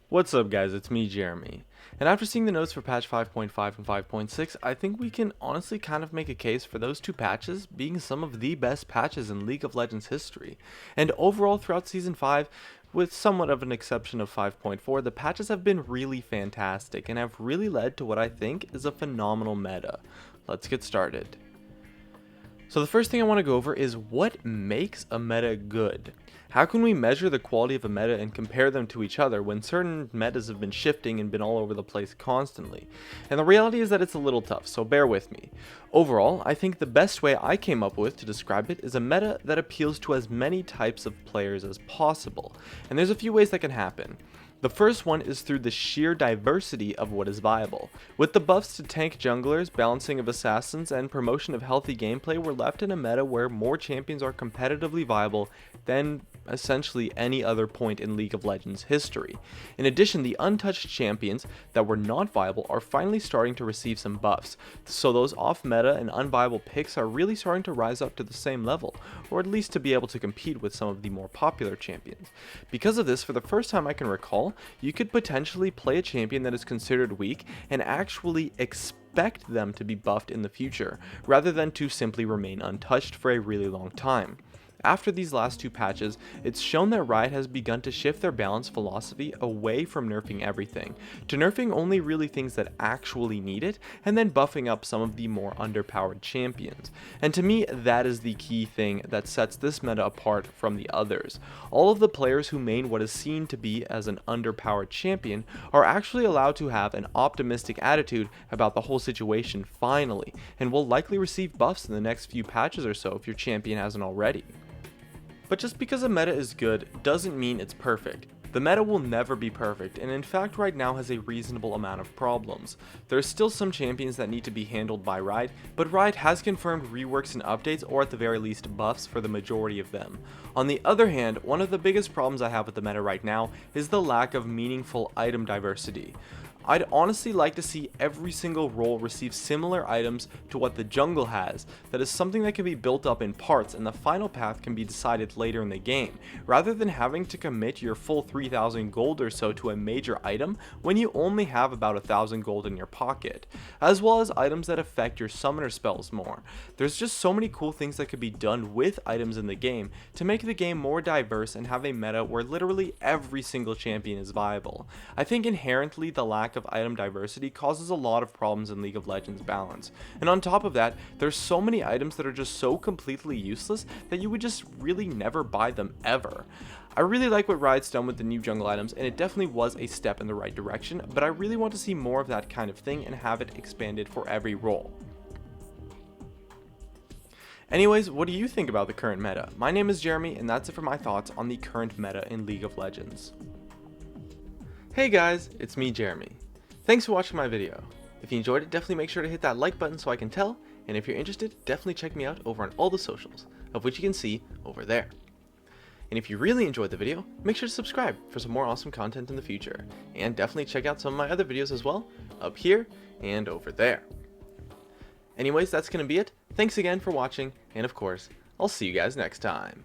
What's up guys, it's me Jeremy, and after seeing the notes for patch 5.5 and 5.6, I think we can honestly kind of make a case for those two patches being some of the best patches in League of Legends history. And overall throughout Season 5, with somewhat of an exception of 5.4, the patches have been really fantastic and have really led to what I think is a phenomenal meta. Let's get started. So the first thing I want to go over is what makes a meta good. How can we measure the quality of a meta and compare them to each other when certain metas have been shifting and been all over the place constantly? And the reality is that it's a little tough, so bear with me. Overall, I think the best way I came up with to describe it is a meta that appeals to as many types of players as possible. And there's a few ways that can happen. The first one is through the sheer diversity of what is viable. With the buffs to tank junglers, balancing of assassins, and promotion of healthy gameplay, we're left in a meta where more champions are competitively viable than essentially any other point in League of Legends history. In addition, the untouched champions that were not viable are finally starting to receive some buffs, so those off-meta and unviable picks are really starting to rise up to the same level, or at least to be able to compete with some of the more popular champions. Because of this, for the first time I can recall, you could potentially play a champion that is considered weak and actually expect them to be buffed in the future, rather than to simply remain untouched for a really long time. After these last two patches, it's shown that Riot has begun to shift their balance philosophy away from nerfing everything, to nerfing only really things that actually need it, and then buffing up some of the more underpowered champions. And to me, that is the key thing that sets this meta apart from the others. All of the players who main what is seen to be as an underpowered champion are actually allowed to have an optimistic attitude about the whole situation finally, and will likely receive buffs in the next few patches or so if your champion hasn't already. But just because a meta is good doesn't mean it's perfect. The meta will never be perfect, and in fact right now has a reasonable amount of problems. There are still some champions that need to be handled by Riot, but Riot has confirmed reworks and updates, or at the very least buffs, for the majority of them. On the other hand, one of the biggest problems I have with the meta right now is the lack of meaningful item diversity. I'd honestly like to see every single role receive similar items to what the jungle has. That is something that can be built up in parts and the final path can be decided later in the game, rather than having to commit your full 3,000 gold or so to a major item when you only have about 1,000 gold in your pocket, as well as items that affect your summoner spells more. There's just so many cool things that could be done with items in the game to make the game more diverse and have a meta where literally every single champion is viable. I think inherently the lack of item diversity causes a lot of problems in League of Legends balance, and on top of that, there's so many items that are just so completely useless that you would just really never buy them ever. I really like what Riot's done with the new jungle items, and it definitely was a step in the right direction, but I really want to see more of that kind of thing and have it expanded for every role. Anyways, what do you think about the current meta? My name is Jeremy, and that's it for my thoughts on the current meta in League of Legends. Hey guys, it's me Jeremy. Thanks for watching my video. If you enjoyed it, definitely make sure to hit that like button so I can tell, and if you're interested, definitely check me out over on all the socials, of which you can see over there. And if you really enjoyed the video, make sure to subscribe for some more awesome content in the future, and definitely check out some of my other videos as well, up here and over there. Anyways, that's going to be it. Thanks again for watching, and of course, I'll see you guys next time.